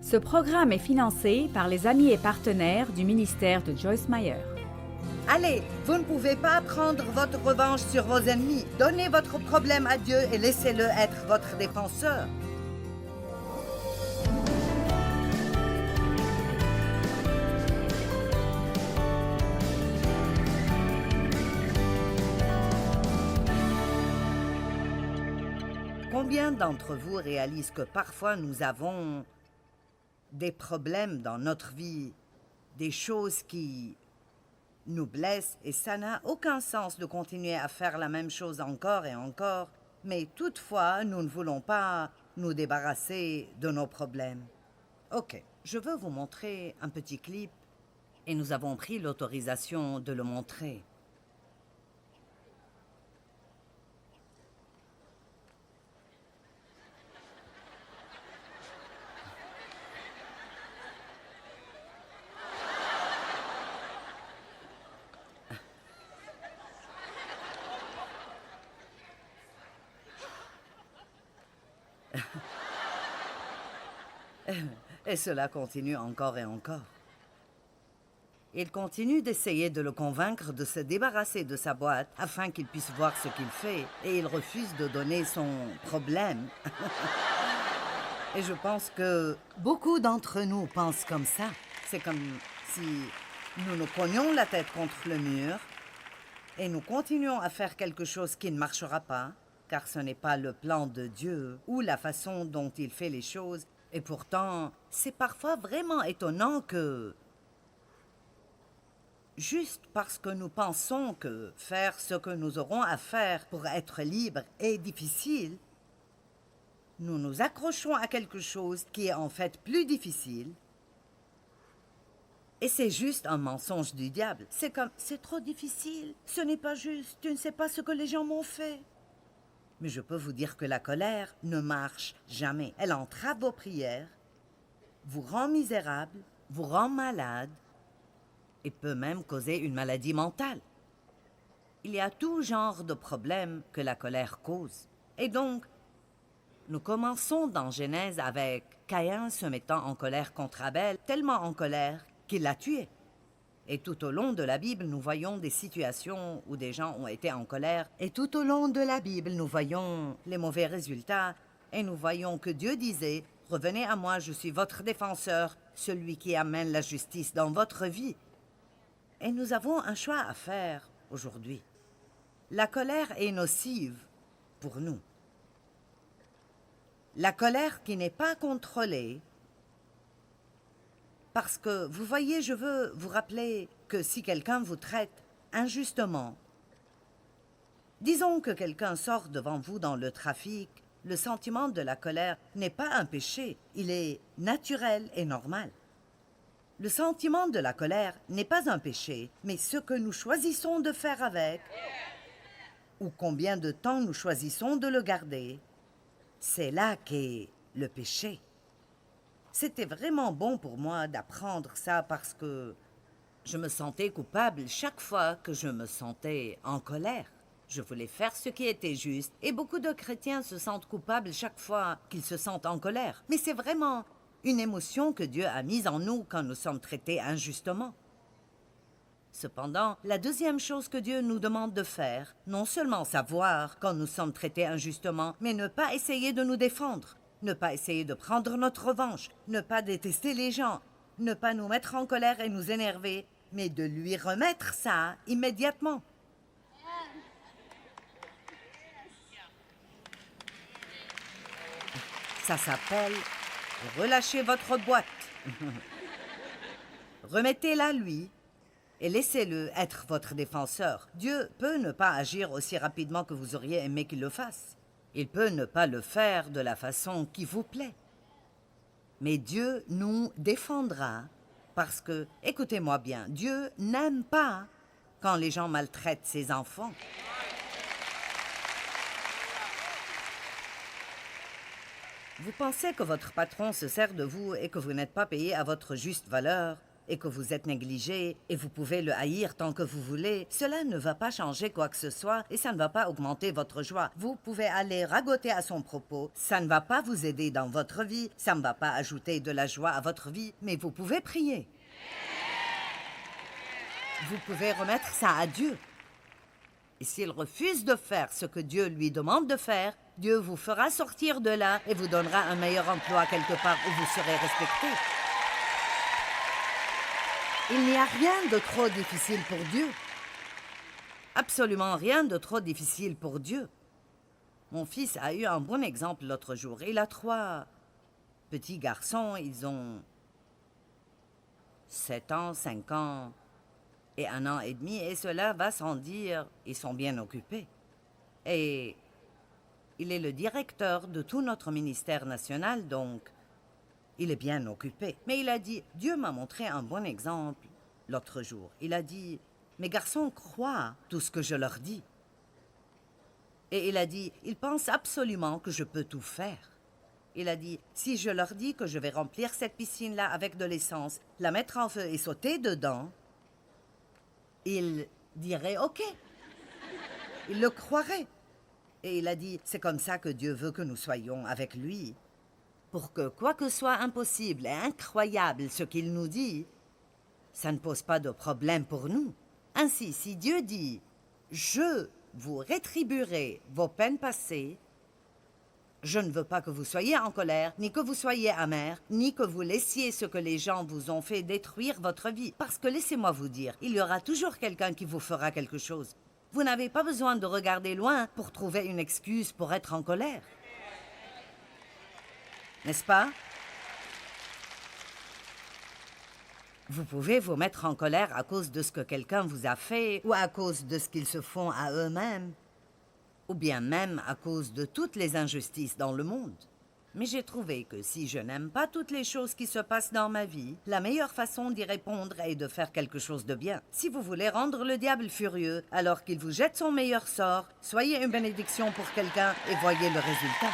Ce programme est financé par les amis et partenaires du ministère de Joyce Meyer. Allez, vous ne pouvez pas prendre votre revanche sur vos ennemis. Donnez votre problème à Dieu et laissez-le être votre défenseur. Combien d'entre vous réalisent que parfois nous avons des problèmes dans notre vie, des choses qui nous blessent, et ça n'a aucun sens de continuer à faire la même chose encore et encore, mais toutefois, nous ne voulons pas nous débarrasser de nos problèmes. Ok, je veux vous montrer un petit clip, et nous avons pris l'autorisation de le montrer. Et cela continue encore et encore. Il continue d'essayer de le convaincre de se débarrasser de sa boîte afin qu'il puisse voir ce qu'il fait, et il refuse de donner son problème. Et je pense que beaucoup d'entre nous pensent comme ça. C'est comme si nous nous cognions la tête contre le mur et nous continuons à faire quelque chose qui ne marchera pas, car ce n'est pas le plan de Dieu ou la façon dont il fait les choses. Et pourtant, c'est parfois vraiment étonnant que, juste parce que nous pensons que faire ce que nous aurons à faire pour être libres est difficile, nous nous accrochons à quelque chose qui est en fait plus difficile. Et c'est juste un mensonge du diable. C'est comme, c'est trop difficile, ce n'est pas juste, tu ne sais pas ce que les gens m'ont fait. Mais je peux vous dire que la colère ne marche jamais. Elle entrave vos prières, vous rend misérable, vous rend malade et peut même causer une maladie mentale. Il y a tout genre de problèmes que la colère cause. Et donc, nous commençons dans Genèse avec Caïn se mettant en colère contre Abel, tellement en colère qu'il l'a tué. Et tout au long de la Bible, nous voyons des situations où des gens ont été en colère. Et tout au long de la Bible, nous voyons les mauvais résultats. Et nous voyons que Dieu disait, « Revenez à moi, je suis votre défenseur, celui qui amène la justice dans votre vie. » Et nous avons un choix à faire aujourd'hui. La colère est nocive pour nous. La colère qui n'est pas contrôlée. Parce que, vous voyez, je veux vous rappeler que si quelqu'un vous traite injustement, disons que quelqu'un sort devant vous dans le trafic, le sentiment de la colère n'est pas un péché, il est naturel et normal. Le sentiment de la colère n'est pas un péché, mais ce que nous choisissons de faire avec, ou combien de temps nous choisissons de le garder, c'est là qu'est le péché. C'était vraiment bon pour moi d'apprendre ça parce que je me sentais coupable chaque fois que je me sentais en colère. Je voulais faire ce qui était juste et beaucoup de chrétiens se sentent coupables chaque fois qu'ils se sentent en colère. Mais c'est vraiment une émotion que Dieu a mise en nous quand nous sommes traités injustement. Cependant, la deuxième chose que Dieu nous demande de faire, non seulement savoir quand nous sommes traités injustement, mais ne pas essayer de nous défendre. Ne pas essayer de prendre notre revanche, ne pas détester les gens, ne pas nous mettre en colère et nous énerver, mais de lui remettre ça immédiatement. Ça s'appelle relâcher votre boîte. Remettez-la lui et laissez-le être votre défenseur. Dieu peut ne pas agir aussi rapidement que vous auriez aimé qu'il le fasse. Il peut ne pas le faire de la façon qui vous plaît. Mais Dieu nous défendra parce que, écoutez-moi bien, Dieu n'aime pas quand les gens maltraitent ses enfants. Vous pensez que votre patron se sert de vous et que vous n'êtes pas payé à votre juste valeur et que vous êtes négligé et vous pouvez le haïr tant que vous voulez, cela ne va pas changer quoi que ce soit et ça ne va pas augmenter votre joie. Vous pouvez aller ragoter à son propos, ça ne va pas vous aider dans votre vie, ça ne va pas ajouter de la joie à votre vie, mais vous pouvez prier. Vous pouvez remettre ça à Dieu. Et s'il refuse de faire ce que Dieu lui demande de faire, Dieu vous fera sortir de là et vous donnera un meilleur emploi quelque part où vous serez respecté. Il n'y a rien de trop difficile pour Dieu. Absolument rien de trop difficile pour Dieu. Mon fils a eu un bon exemple l'autre jour. Il a 3 petits garçons. Ils ont 7 ans, 5 ans et 1 an et demi. Et cela va sans dire, ils sont bien occupés. Et il est le directeur de tout notre ministère national, donc il est bien occupé. Mais il a dit, Dieu m'a montré un bon exemple l'autre jour. Il a dit, mes garçons croient tout ce que je leur dis. Et il a dit, ils pensent absolument que je peux tout faire. Il a dit, si je leur dis que je vais remplir cette piscine-là avec de l'essence, la mettre en feu et sauter dedans, ils diraient OK. Ils le croiraient. Et il a dit, c'est comme ça que Dieu veut que nous soyons avec lui. Pour que quoi que soit impossible et incroyable ce qu'il nous dit, ça ne pose pas de problème pour nous. Ainsi, si Dieu dit, je vous rétribuerai vos peines passées, je ne veux pas que vous soyez en colère, ni que vous soyez amer, ni que vous laissiez ce que les gens vous ont fait détruire votre vie. Parce que laissez-moi vous dire, il y aura toujours quelqu'un qui vous fera quelque chose. Vous n'avez pas besoin de regarder loin pour trouver une excuse pour être en colère. N'est-ce pas? Vous pouvez vous mettre en colère à cause de ce que quelqu'un vous a fait ou à cause de ce qu'ils se font à eux-mêmes, ou bien même à cause de toutes les injustices dans le monde. Mais j'ai trouvé que si je n'aime pas toutes les choses qui se passent dans ma vie, la meilleure façon d'y répondre est de faire quelque chose de bien. Si vous voulez rendre le diable furieux alors qu'il vous jette son meilleur sort, soyez une bénédiction pour quelqu'un et voyez le résultat.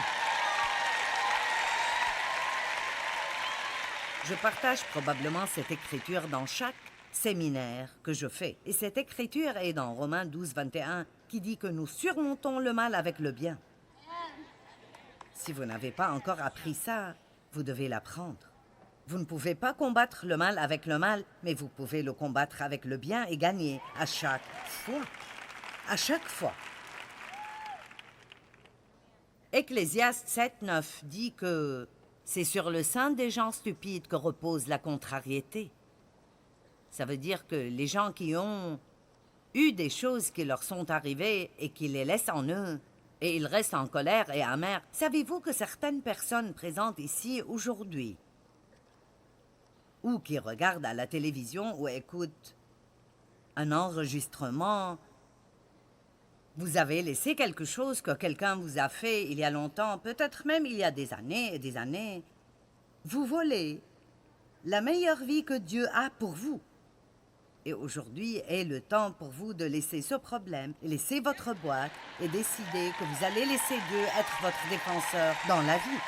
Je partage probablement cette écriture dans chaque séminaire que je fais. Et cette écriture est dans Romains 12, 21, qui dit que nous surmontons le mal avec le bien. Si vous n'avez pas encore appris ça, vous devez l'apprendre. Vous ne pouvez pas combattre le mal avec le mal, mais vous pouvez le combattre avec le bien et gagner à chaque fois. À chaque fois. Ecclésiaste 7, 9 dit que c'est sur le sein des gens stupides que repose la contrariété. Ça veut dire que les gens qui ont eu des choses qui leur sont arrivées et qui les laissent en eux, et ils restent en colère et amers. Savez-vous que certaines personnes présentes ici aujourd'hui, ou qui regardent à la télévision ou écoutent un enregistrement, vous avez laissé quelque chose que quelqu'un vous a fait il y a longtemps, peut-être même il y a des années et des années. Vous volez la meilleure vie que Dieu a pour vous. Et aujourd'hui est le temps pour vous de laisser ce problème, et laisser votre boîte et décider que vous allez laisser Dieu être votre défenseur dans la vie.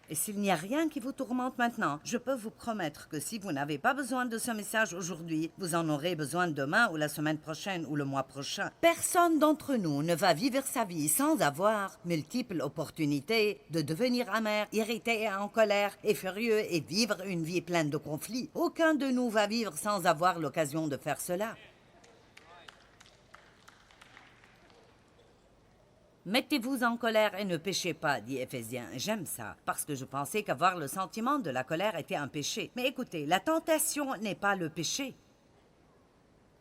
Et s'il n'y a rien qui vous tourmente maintenant, je peux vous promettre que si vous n'avez pas besoin de ce message aujourd'hui, vous en aurez besoin demain ou la semaine prochaine ou le mois prochain. Personne d'entre nous ne va vivre sa vie sans avoir multiples opportunités de devenir amer, irrité et en colère et furieux et vivre une vie pleine de conflits. Aucun de nous va vivre sans avoir l'occasion de faire cela. Mettez-vous en colère et ne péchez pas, dit Éphésiens. J'aime ça, parce que je pensais qu'avoir le sentiment de la colère était un péché. Mais écoutez, la tentation n'est pas le péché.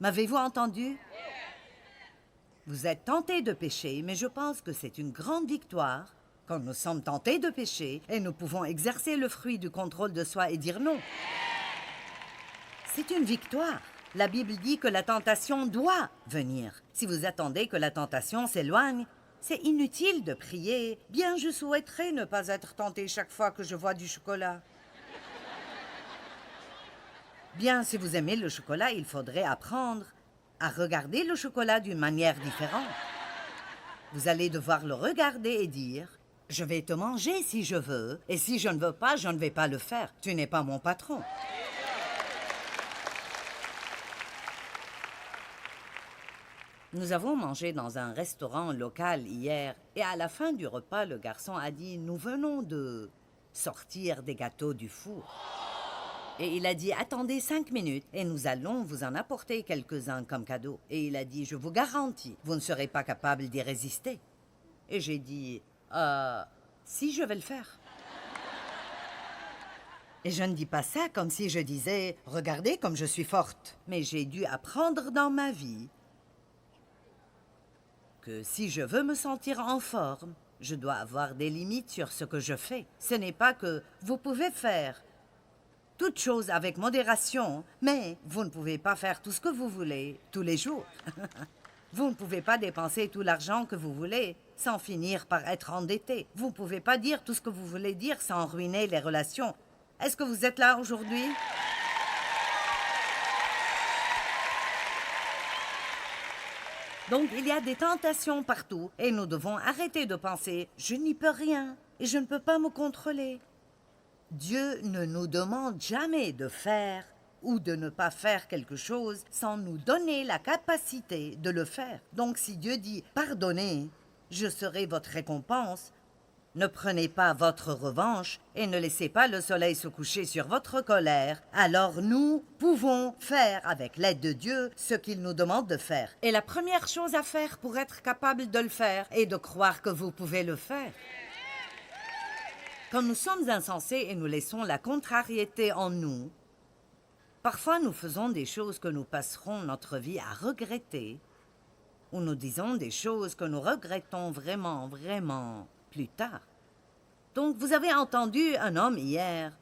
M'avez-vous entendu? Vous êtes tentés de pécher, mais je pense que c'est une grande victoire quand nous sommes tentés de pécher et nous pouvons exercer le fruit du contrôle de soi et dire non. C'est une victoire. La Bible dit que la tentation doit venir. Si vous attendez que la tentation s'éloigne, c'est inutile de prier. Bien, je souhaiterais ne pas être tenté chaque fois que je vois du chocolat. Bien, si vous aimez le chocolat, il faudrait apprendre à regarder le chocolat d'une manière différente. Vous allez devoir le regarder et dire, Je vais te manger si je veux, et si je ne veux pas, je ne vais pas le faire. Tu n'es pas mon patron. Nous avons mangé dans un restaurant local hier, et à la fin du repas, le garçon a dit « Nous venons de sortir des gâteaux du four. » Et il a dit « Attendez 5 minutes, et nous allons vous en apporter quelques-uns comme cadeau. » Et il a dit « Je vous garantis, vous ne serez pas capable d'y résister. » Et j'ai dit « Si, je vais le faire. » Et je ne dis pas ça comme si je disais « Regardez comme je suis forte. » Mais j'ai dû apprendre dans ma vie que si je veux me sentir en forme, je dois avoir des limites sur ce que je fais. Ce n'est pas que vous pouvez faire toute chose avec modération, mais vous ne pouvez pas faire tout ce que vous voulez tous les jours. Vous ne pouvez pas dépenser tout l'argent que vous voulez sans finir par être endetté. Vous ne pouvez pas dire tout ce que vous voulez dire sans ruiner les relations. Est-ce que vous êtes là aujourd'hui? Donc, il y a des tentations partout et nous devons arrêter de penser « Je n'y peux rien et je ne peux pas me contrôler ». Dieu ne nous demande jamais de faire ou de ne pas faire quelque chose sans nous donner la capacité de le faire. Donc, si Dieu dit « Pardonnez, je serai votre récompense », ne prenez pas votre revanche et ne laissez pas le soleil se coucher sur votre colère. Alors nous pouvons faire avec l'aide de Dieu ce qu'il nous demande de faire. Et la première chose à faire pour être capable de le faire est de croire que vous pouvez le faire. Quand nous sommes insensés et nous laissons la contrariété en nous, parfois nous faisons des choses que nous passerons notre vie à regretter, ou nous disons des choses que nous regrettons vraiment, vraiment plus tard. Donc, vous avez entendu un homme hier.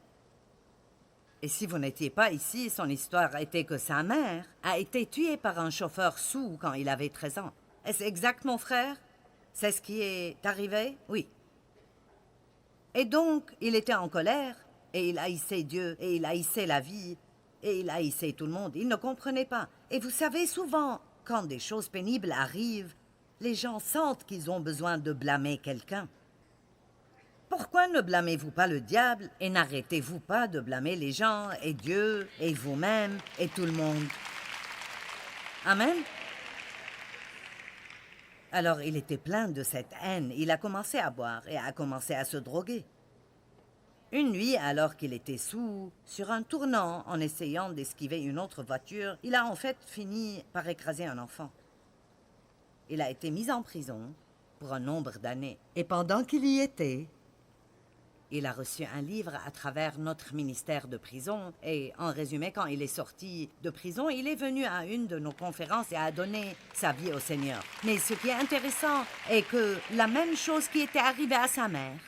Et si vous n'étiez pas ici, son histoire était que sa mère a été tuée par un chauffeur saoul quand il avait 13 ans. Est-ce exact, mon frère? C'est ce qui est arrivé? Oui. Et donc, il était en colère, et il haïssait Dieu, et il haïssait la vie, et il haïssait tout le monde. Il ne comprenait pas. Et vous savez, souvent, quand des choses pénibles arrivent, les gens sentent qu'ils ont besoin de blâmer quelqu'un. Pourquoi ne blâmez-vous pas le diable et n'arrêtez-vous pas de blâmer les gens et Dieu et vous-même et tout le monde? Amen? Alors il était plein de cette haine. Il a commencé à boire et a commencé à se droguer. Une nuit, alors qu'il était saoul, sur un tournant en essayant d'esquiver une autre voiture, il a en fait fini par écraser un enfant. Il a été mis en prison pour un nombre d'années. Et pendant qu'il y était, il a reçu un livre à travers notre ministère de prison et, en résumé, quand il est sorti de prison, il est venu à une de nos conférences et a donné sa vie au Seigneur. Mais ce qui est intéressant est que la même chose qui était arrivée à sa mère,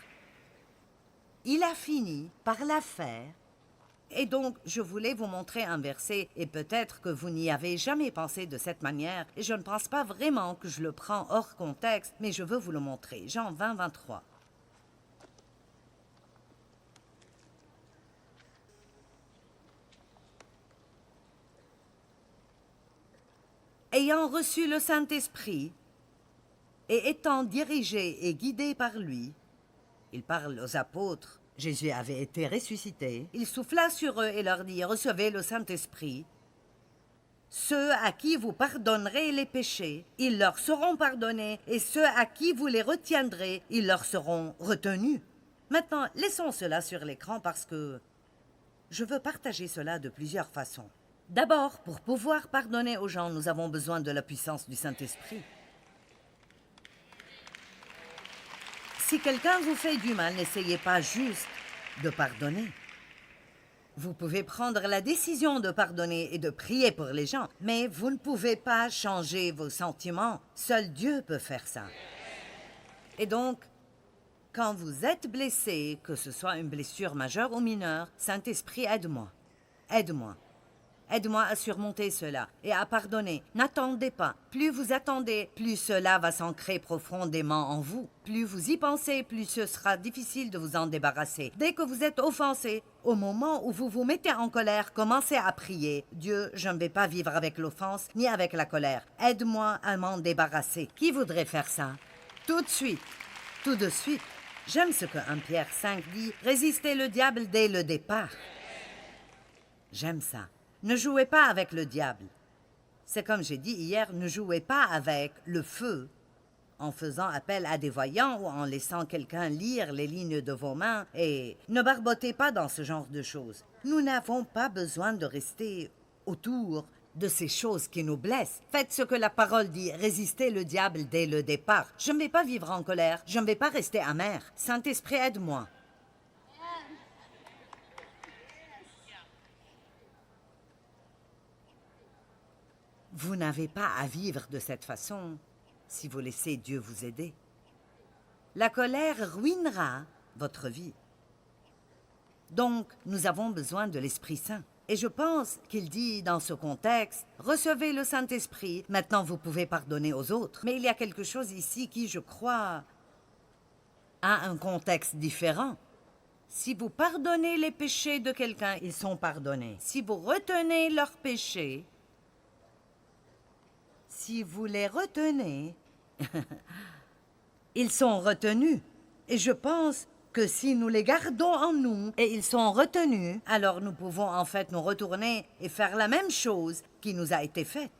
il a fini par la faire. Et donc, je voulais vous montrer un verset et peut-être que vous n'y avez jamais pensé de cette manière et je ne pense pas vraiment que je le prends hors contexte, mais je veux vous le montrer. Jean 20, 23. Ayant reçu le Saint-Esprit et étant dirigé et guidé par lui, il parle aux apôtres, Jésus avait été ressuscité, il souffla sur eux et leur dit « Recevez le Saint-Esprit. Ceux à qui vous pardonnerez les péchés, ils leur seront pardonnés, et ceux à qui vous les retiendrez, ils leur seront retenus. » Maintenant, laissons cela sur l'écran parce que je veux partager cela de plusieurs façons. D'abord, pour pouvoir pardonner aux gens, nous avons besoin de la puissance du Saint-Esprit. Si quelqu'un vous fait du mal, n'essayez pas juste de pardonner. Vous pouvez prendre la décision de pardonner et de prier pour les gens, mais vous ne pouvez pas changer vos sentiments. Seul Dieu peut faire ça. Et donc, quand vous êtes blessé, que ce soit une blessure majeure ou mineure, Saint-Esprit, aide-moi. Aide-moi. Aide-moi à surmonter cela et à pardonner. N'attendez pas. Plus vous attendez, plus cela va s'ancrer profondément en vous. Plus vous y pensez, plus ce sera difficile de vous en débarrasser. Dès que vous êtes offensé, au moment où vous vous mettez en colère, commencez à prier. Dieu, je ne vais pas vivre avec l'offense ni avec la colère. Aide-moi à m'en débarrasser. Qui voudrait faire ça? Tout de suite. Tout de suite. J'aime ce que 1 Pierre 5 dit, résistez le diable dès le départ. J'aime ça. Ne jouez pas avec le diable. C'est comme j'ai dit hier, ne jouez pas avec le feu en faisant appel à des voyants ou en laissant quelqu'un lire les lignes de vos mains et ne barbotez pas dans ce genre de choses. Nous n'avons pas besoin de rester autour de ces choses qui nous blessent. Faites ce que la parole dit, résistez le diable dès le départ. Je ne vais pas vivre en colère, je ne vais pas rester amer. Saint-Esprit, aide-moi. Vous n'avez pas à vivre de cette façon si vous laissez Dieu vous aider. La colère ruinera votre vie. Donc, nous avons besoin de l'Esprit Saint. Et je pense qu'il dit dans ce contexte, recevez le Saint-Esprit, maintenant vous pouvez pardonner aux autres. Mais il y a quelque chose ici qui, je crois, a un contexte différent. Si vous pardonnez les péchés de quelqu'un, ils sont pardonnés. Si vous retenez leurs péchés, si vous les retenez, ils sont retenus. Et je pense que si nous les gardons en nous et ils sont retenus, alors nous pouvons en fait nous retourner et faire la même chose qui nous a été faite.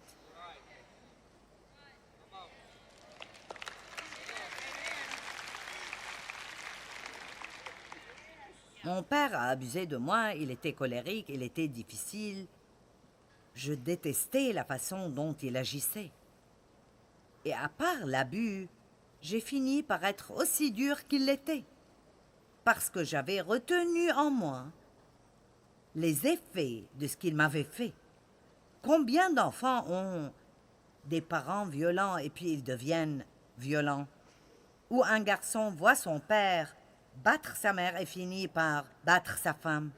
Mon père a abusé de moi, il était colérique, il était difficile. Je détestais la façon dont il agissait. Et à part l'abus, j'ai fini par être aussi dur qu'il l'était, parce que j'avais retenu en moi les effets de ce qu'il m'avait fait. Combien d'enfants ont des parents violents et puis ils deviennent violents? Ou un garçon voit son père battre sa mère et finit par battre sa femme?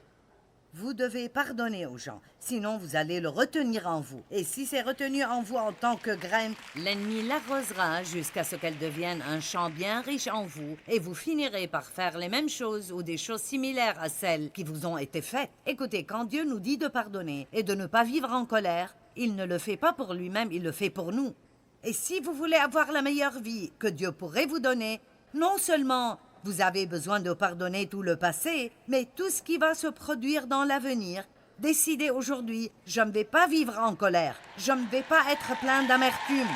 Vous devez pardonner aux gens, sinon vous allez le retenir en vous. Et si c'est retenu en vous en tant que graine, l'ennemi l'arrosera jusqu'à ce qu'elle devienne un champ bien riche en vous, et vous finirez par faire les mêmes choses ou des choses similaires à celles qui vous ont été faites. Écoutez, quand Dieu nous dit de pardonner et de ne pas vivre en colère, il ne le fait pas pour lui-même, il le fait pour nous. Et si vous voulez avoir la meilleure vie que Dieu pourrait vous donner, non seulement vous avez besoin de pardonner tout le passé, mais tout ce qui va se produire dans l'avenir. Décidez aujourd'hui, je ne vais pas vivre en colère. Je ne vais pas être plein d'amertume.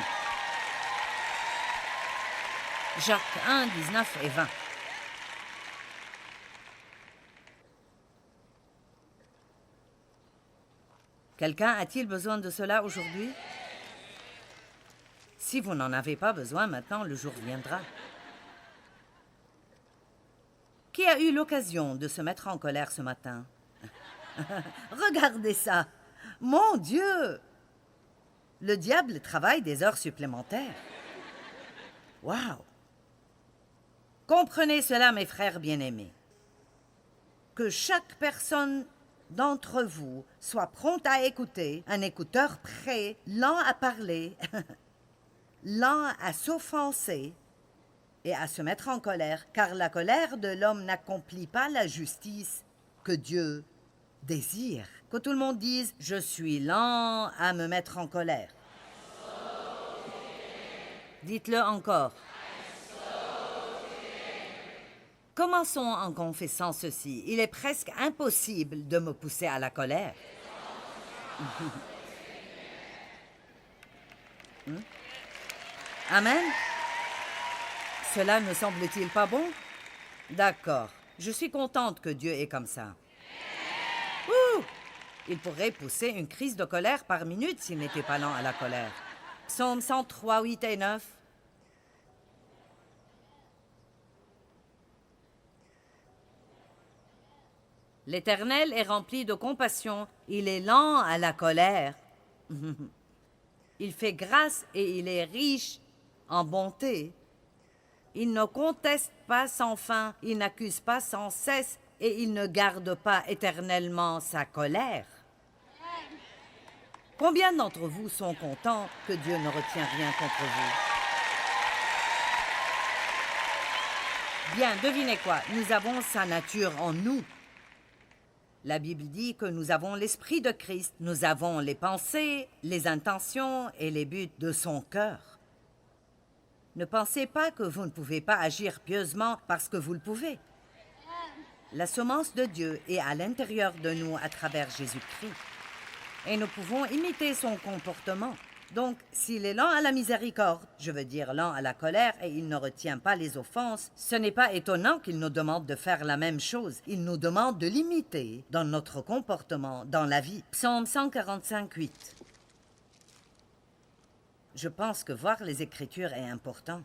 Jacques 1, 19 et 20. Quelqu'un a-t-il besoin de cela aujourd'hui? Si vous n'en avez pas besoin maintenant, le jour viendra. Qui a eu l'occasion de se mettre en colère ce matin? Regardez ça! Mon Dieu! Le diable travaille des heures supplémentaires. Waouh! Comprenez cela, mes frères bien-aimés. Que chaque personne d'entre vous soit prompte à écouter, un écouteur prêt, lent à parler, lent à s'offenser, et à se mettre en colère, car la colère de l'homme n'accomplit pas la justice que Dieu désire. Que tout le monde dise « Je suis lent à me mettre en colère ». Dites-le encore. Commençons en confessant ceci. Il est presque impossible de me pousser à la colère. Amen. Cela ne semble-t-il pas bon? D'accord. Je suis contente que Dieu est comme ça. Ouh! Il pourrait pousser une crise de colère par minute s'il n'était pas lent à la colère. Psaume 103, 8 et 9. L'Éternel est rempli de compassion. Il est lent à la colère. Il fait grâce et il est riche en bonté. Il ne conteste pas sans fin, il n'accuse pas sans cesse et il ne garde pas éternellement sa colère. Combien d'entre vous sont contents que Dieu ne retient rien contre vous? Bien, devinez quoi? Nous avons sa nature en nous. La Bible dit que nous avons l'esprit de Christ, nous avons les pensées, les intentions et les buts de son cœur. Ne pensez pas que vous ne pouvez pas agir pieusement parce que vous le pouvez. La semence de Dieu est à l'intérieur de nous à travers Jésus-Christ. Et nous pouvons imiter son comportement. Donc, s'il est lent à la miséricorde, je veux dire lent à la colère, et il ne retient pas les offenses, ce n'est pas étonnant qu'il nous demande de faire la même chose. Il nous demande de l'imiter dans notre comportement, dans la vie. Psaume 145, 8. Je pense que voir les Écritures est important.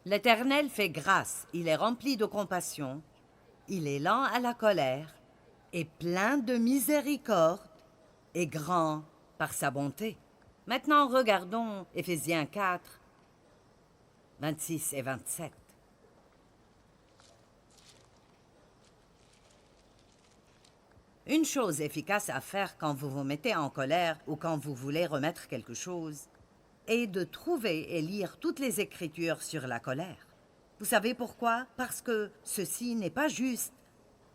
L'Éternel fait grâce, il est rempli de compassion, il est lent à la colère, et plein de miséricorde, et grand par sa bonté. Maintenant, regardons Éphésiens 4, 26 et 27. Une chose efficace à faire quand vous vous mettez en colère ou quand vous voulez remettre quelque chose est de trouver et lire toutes les Écritures sur la colère. Vous savez pourquoi? Parce que ceci n'est pas juste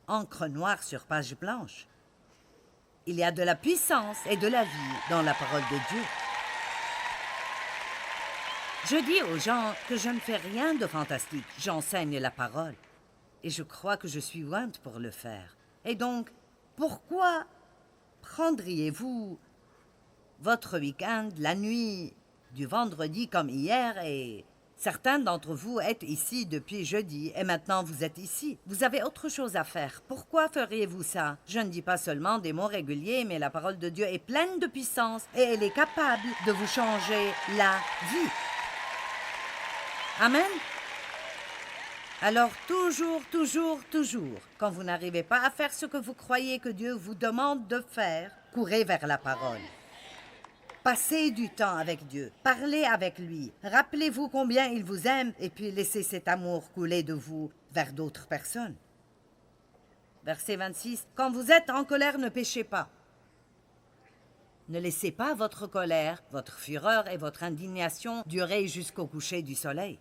encre noire sur page blanche. Il y a de la puissance et de la vie dans la parole de Dieu. Je dis aux gens que je ne fais rien de fantastique, j'enseigne la parole. Et je crois que je suis ointe pour le faire. Et donc, pourquoi prendriez-vous votre week-end, la nuit du vendredi comme hier, et certains d'entre vous êtes ici depuis jeudi et maintenant vous êtes ici. Vous avez autre chose à faire. Pourquoi feriez-vous ça? Je ne dis pas seulement des mots réguliers, mais la parole de Dieu est pleine de puissance et elle est capable de vous changer la vie. Amen? Alors toujours, quand vous n'arrivez pas à faire ce que vous croyez que Dieu vous demande de faire, courez vers la parole. Passez du temps avec Dieu, parlez avec lui, rappelez-vous combien il vous aime et puis laissez cet amour couler de vous vers d'autres personnes. Verset 26, quand vous êtes en colère, ne péchez pas. Ne laissez pas votre colère, votre fureur et votre indignation durer jusqu'au coucher du soleil.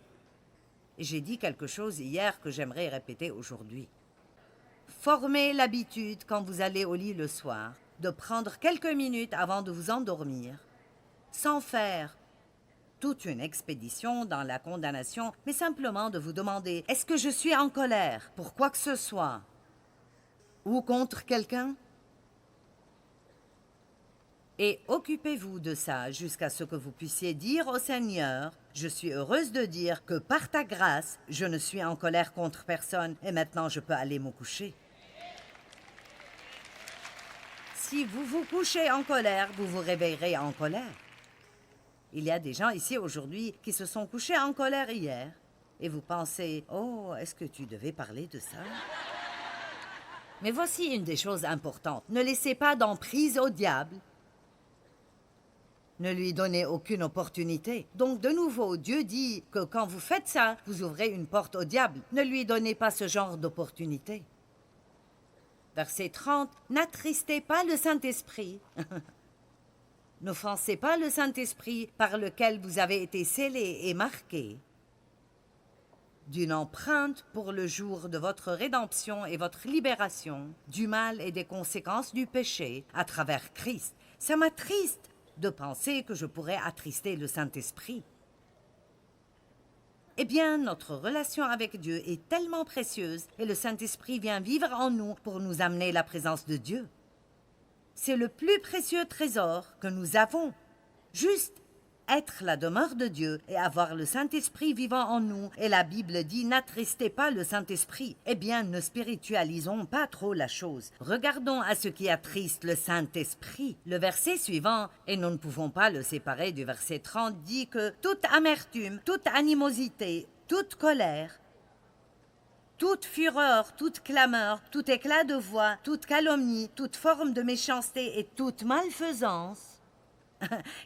Et j'ai dit quelque chose hier que j'aimerais répéter aujourd'hui. Formez l'habitude quand vous allez au lit le soir de prendre quelques minutes avant de vous endormir, sans faire toute une expédition dans la condamnation, mais simplement de vous demander, est-ce que je suis en colère pour quoi que ce soit ou contre quelqu'un? Et occupez-vous de ça jusqu'à ce que vous puissiez dire au Seigneur, je suis heureuse de dire que par ta grâce, je ne suis en colère contre personne et maintenant je peux aller me coucher. Si vous vous couchez en colère, vous vous réveillerez en colère. Il y a des gens ici aujourd'hui qui se sont couchés en colère hier et vous pensez, oh, est-ce que tu devais parler de ça? Mais voici une des choses importantes. Ne laissez pas d'emprise au diable. Ne lui donnez aucune opportunité. Donc, de nouveau, Dieu dit que quand vous faites ça, vous ouvrez une porte au diable. Ne lui donnez pas ce genre d'opportunité. Verset 30, n'attristez pas le Saint-Esprit. N'offensez pas le Saint-Esprit par lequel vous avez été scellés et marqués d'une empreinte pour le jour de votre rédemption et votre libération du mal et des conséquences du péché à travers Christ. Ça m'attriste de penser que je pourrais attrister le Saint-Esprit. Eh bien, notre relation avec Dieu est tellement précieuse et le Saint-Esprit vient vivre en nous pour nous amener la présence de Dieu. C'est le plus précieux trésor que nous avons. Juste être la demeure de Dieu et avoir le Saint-Esprit vivant en nous. Et la Bible dit, n'attristez pas le Saint-Esprit. Eh bien, ne spiritualisons pas trop la chose. Regardons à ce qui attriste le Saint-Esprit. Le verset suivant, et nous ne pouvons pas le séparer du verset 30, dit que toute amertume, toute animosité, toute colère, toute fureur, toute clameur, tout éclat de voix, toute calomnie, toute forme de méchanceté et toute malfaisance,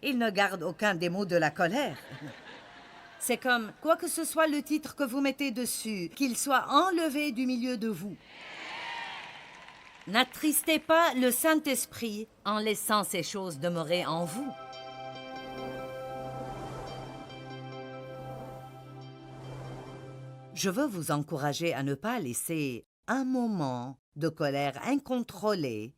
il ne garde aucun des mots de la colère. C'est comme, quoi que ce soit le titre que vous mettez dessus, qu'il soit enlevé du milieu de vous. N'attristez pas le Saint-Esprit en laissant ces choses demeurer en vous. Je veux vous encourager à ne pas laisser un moment de colère incontrôlée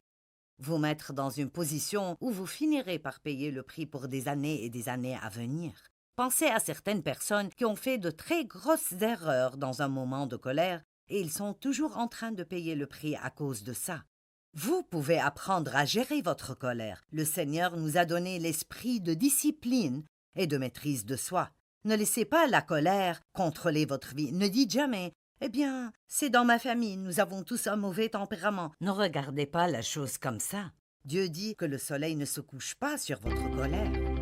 vous mettre dans une position où vous finirez par payer le prix pour des années et des années à venir. Pensez à certaines personnes qui ont fait de très grosses erreurs dans un moment de colère et ils sont toujours en train de payer le prix à cause de ça. Vous pouvez apprendre à gérer votre colère. Le Seigneur nous a donné l'esprit de discipline et de maîtrise de soi. Ne laissez pas la colère contrôler votre vie. Ne dites jamais « Eh bien, c'est dans ma famille, nous avons tous un mauvais tempérament. » Ne regardez pas la chose comme ça. Dieu dit que le soleil ne se couche pas sur votre colère.